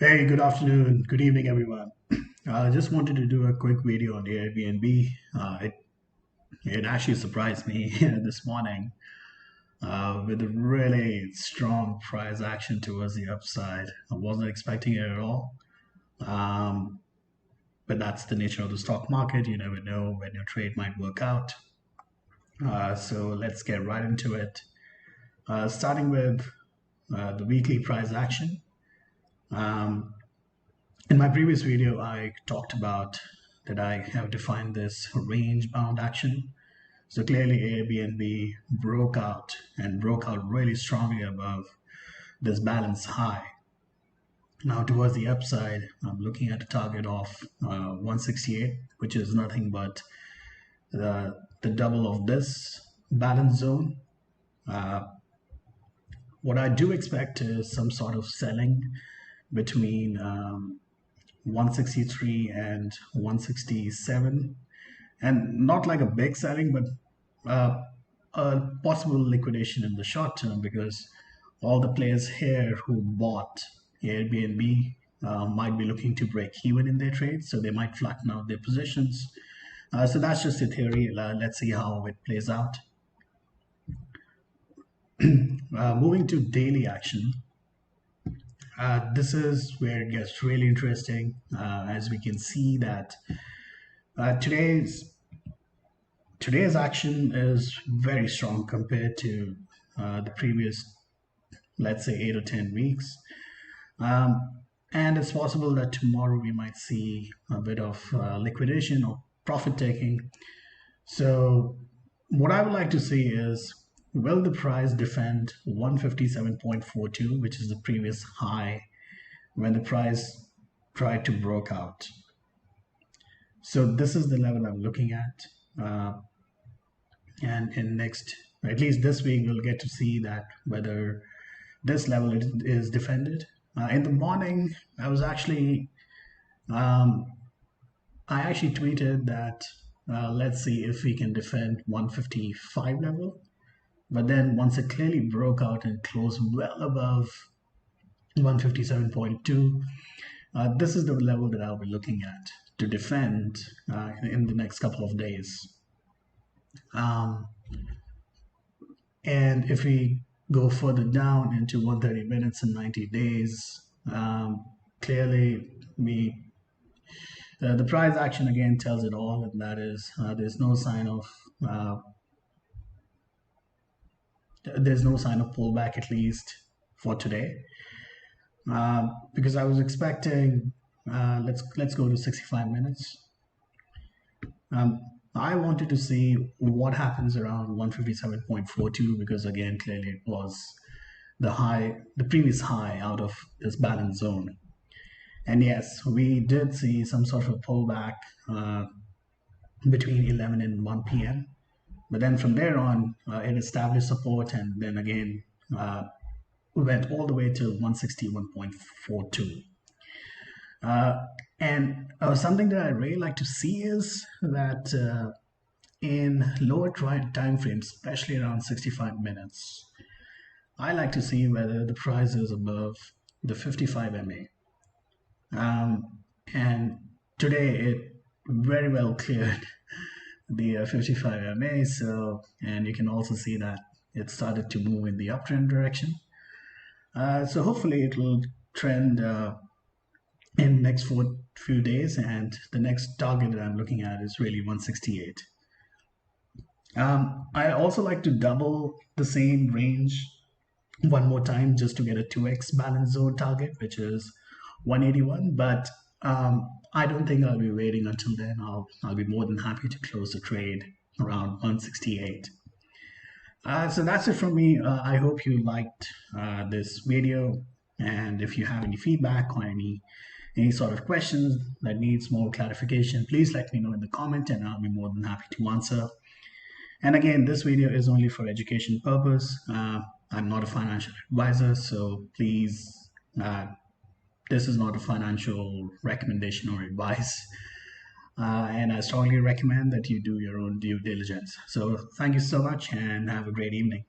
Hey, good afternoon, good evening, everyone. I just wanted to do a quick video on Airbnb. It actually surprised me this morning with a really strong price action towards the upside. I wasn't expecting it at all, um, but that's the nature of the stock market. You never know when your trade might work out. So let's get right into it. Starting with the weekly price action. Um, In my previous video, I talked about that I have defined this range bound action. So clearly Airbnb broke out really strongly above this balance high. Now towards the upside, I'm looking at a target of 168, which is nothing but the double of this balance zone. Uh, what I do expect is some sort of selling between 163 and 167, and not like a big selling, but a possible liquidation in the short term because all the players here who bought Airbnb might be looking to break even in their trades, so they might flatten out their positions. So that's just a theory. Let's see how it plays out. Moving to daily action. This is where it gets really interesting, as we can see that today's action is very strong compared to the previous, let's say, 8 or 10 weeks. And it's possible that tomorrow we might see a bit of liquidation or profit taking. So what I would like to see is, will the price defend 157.42, which is the previous high when the price tried to broke out? So this is the level I'm looking at. And in next, at least this week, we'll get to see that whether this level is defended. In the morning, I actually tweeted that let's see if we can defend 155 level. But then once it clearly broke out and closed well above 157.2, this is the level that I'll be looking at to defend in the next couple of days. And if we go further down into 130 minutes and 90 days, clearly the price action again tells it all, and that is there's no sign of pullback, at least for today, because I was expecting let's go to 65 minutes. I wanted to see what happens around 157.42 because again, clearly it was the previous high out of this balance zone. And yes, we did see some sort of a pullback between 11 and 1 p.m. But then from there on, it established support and then again went all the way to 161.42. And something that I really like to see is that in lower time frames, especially around 65 minutes, I like to see whether the price is above the 55 MA. And today it very well cleared the 55 MA. So, and you can also see that it started to move in the uptrend direction. So hopefully it will trend in the next few days, and the next target that I'm looking at is really 168. I also like to double the same range one more time just to get a 2x balance zone target, which is 181. But I don't think I'll be waiting until then. I'll be more than happy to close the trade around 168. So that's it from me. I hope you liked this video, and if you have any feedback or any sort of questions that needs more clarification, please let me know in the comment and I'll be more than happy to answer. And again, this video is only for education purpose. I'm not a financial advisor, so please, this is not a financial recommendation or advice. And I strongly recommend that you do your own due diligence. So thank you so much and have a great evening.